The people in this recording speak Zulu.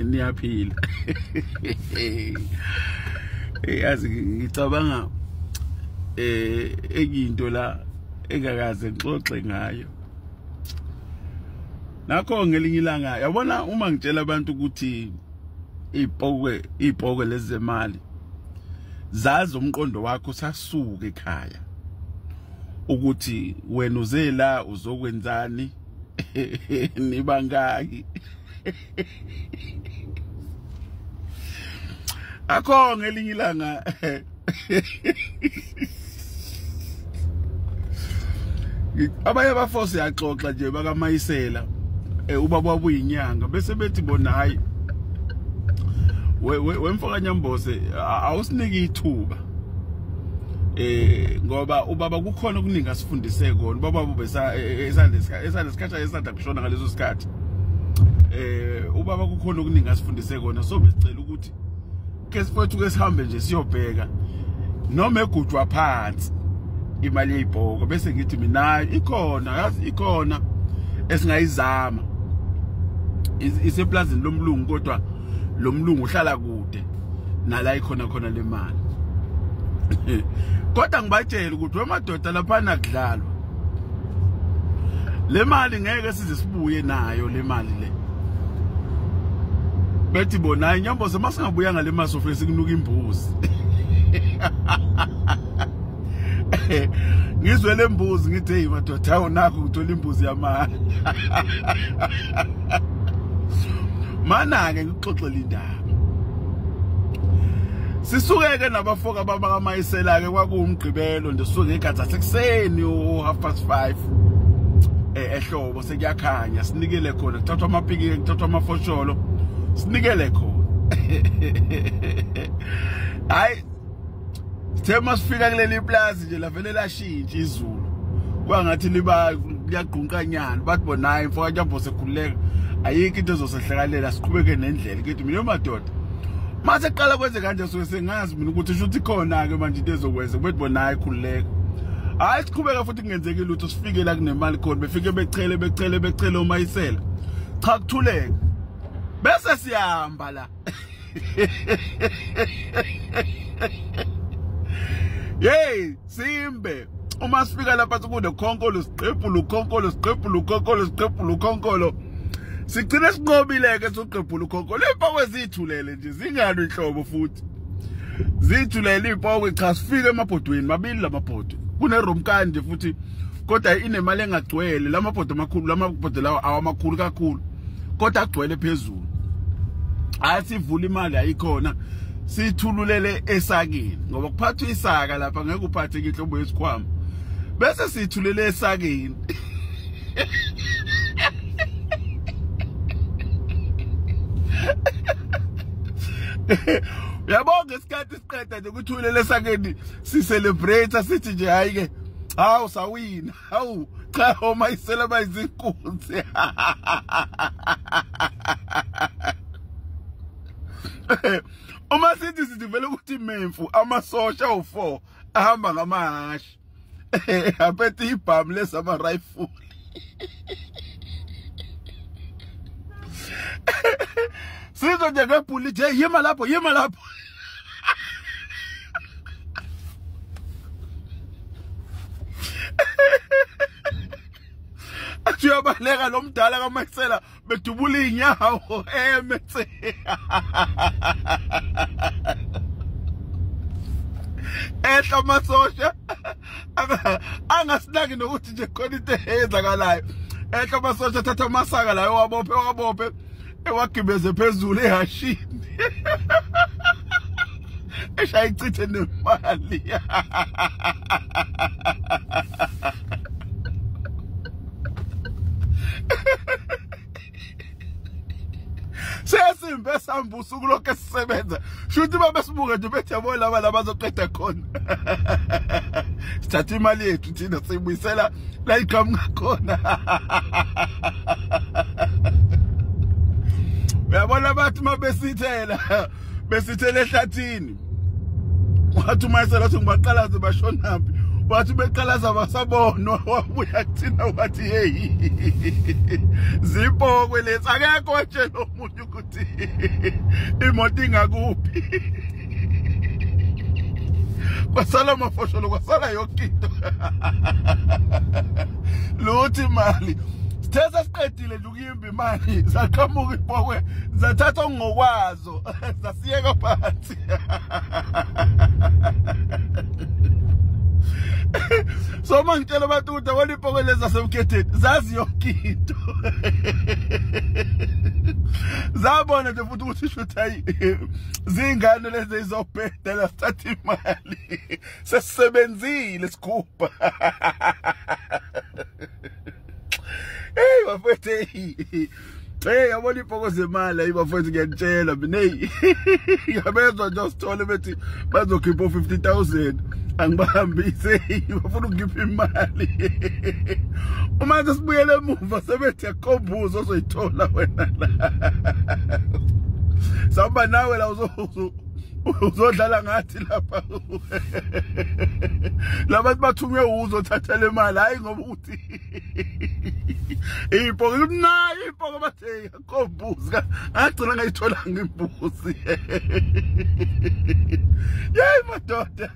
niyaphila. Yazi ngicabanga ekinto la engakaze ngixoxe ngayo. Nakho ngelinye ilanga yabona uma ngitshela abantu ukuthi ipokwe lezemali zazi umqondo wakho sasuka ekhaya ukuthi wena uzela uzokwenzani nibangaki. Akho ngelinye ilanga abaye abafosi yaxoxa nje bakaMayisela ubaba wabuyinyanga bese bethi bona hayi wemfoka Nyambose awusiniki ithuba ngoba ubaba kukhona okuningi asifundise kona ubaba besa esaleskhathi esanda kushona ngaleso sikhathi ubaba kukhona okuningi asifundise kona so besicela ukuthi ke sifethu ke sihambe nje siyobheka noma egujwa phansi imali yebhoko bese ngithi mina ikhona yazi ikhona esingayizama iseplazini lomlungu kodwa lomlungu uhlala kude nala ikhona khona le mali. Kodwa ngibatshela ukuthi wemadoda lapha nakudlalwa le mali ngeke size sibuye nayo le mali le. Bethi bona Nyambose masingabuya ngale mali sofike sikunuka imbuzi. Ngizwe le mbuzi ngithi hey madoda awunakho ukuthola imbuzi yamali. Mana ke ngixoxela indaba. Sisukeke nabafoka bakaMayisela ke kwakuwumgqibelo nje sisuke egaza sekuseni u5:30 ehlobo sekuyakhanya sinikele khona kuthathwa amapiki kuthathwa amafosholo sinikele khona. Hayi thema sifika kuleli plaza nje lavele lashintsha izulu kwangathi liba liyagqunqanyana bathi bona imfoka Nyambose ekhuleka ayikho into ezosehlakalela siqhubeke nendlela kithi mina madoda mase qala kwenze kanje so sengazi mina ukuthi shuthi khona ke manje into ezokwenza bethi bona ayikhuleka hayi siqhubeka futhi kungenzeki lutho sifike la kunemali khona befike bechele uMayisela cha kuthuleka bese siyahamba la. Hey simbe uma sifika lapha kude khonkolo siqephu sigcina sinqobileke soqephu ukhonkolo impoko ezithulele nje zingalo inhlobo futhi zithulele impoko cha sifike emabhodweni mabili lamabhodo kuneromkani nje futhi kodwa inemali engagcwele lamabhodo amakhulu lamabhodo lawa awamakhulu kakhulu kodwa agcwele phezulu asivula imali ayikhona sithululele esakeni ngoba kuphathwa isaka lapha ngeke uphathe inhlobo yesikhwama bese sithulele esakeni. Uyabonga isikhathi siqeda nje ukuthulele esakeni si celebrate sithi nje hayi ke hawu sawina hawu cha uMayisela bayizinkunzi. Uma sithi vele ukuthi imemfu amasosha u4 ahamba ngamahashi aphethe ibhamu lesama rifle. Sizo nje ngebhuli nje yima lapho Uyabaleka lo mdala kaMayisela bedubula inyawo emethe. Ehla amasosha angasinaki nokuthi nje khona into eyenzakalayo. Ehla amasosha thatha amasaka layo wabophe ewagibeze phezulu ehashini. Eshayichithe nemali. Sesimbe sambusa kulokho sisebenza. Shuthi babesibuka nje bethi yabo laba labazoqeda khona. Sithatha imali yethu thina siyibuyisela la iqhamuka khona. Uyabona bathi mabesithela besithele ehlathini. Wathi uMayisela uthi ngibaqalaze bashonaphi. bathi beqala zabasabonwa wabuya kuthina wathi hey zipokwe lezi akekho nje nomuntu ukuthi imoto ingakuphi kwasala mafosholo kwasala yonke into luthi mali sithethe siqedile nje ukuyimba imali zaqhamuka ipokwe zathatha ngokwazo zasiyeka phansi so mangitshela abantu ukuthi abona ipokwe lezi zasemkhetheni zazi yonke into zabona nje futhi ukuthi shothi hayi zingane lezi izobhedela sithatha imali sesisebenzile sikhupha hey bafethu hey yabona ipoko zemali ayi bafethu ngiyantshela mina hey yabezwa nje usithole bethi bazokhipha 50,000 angibahambise bafuna ukungipha imali uma sesibuyele emuva sebethi yakhombuza ozoyithola wena la samba nawe la uzodlala ngathi lapha labantu bathunywe uzothatha le mali hayi ngoba uthi ipoko nayo ipoko bathe yakhombuza ngagcina ngayithola ngimbuzi yey madoda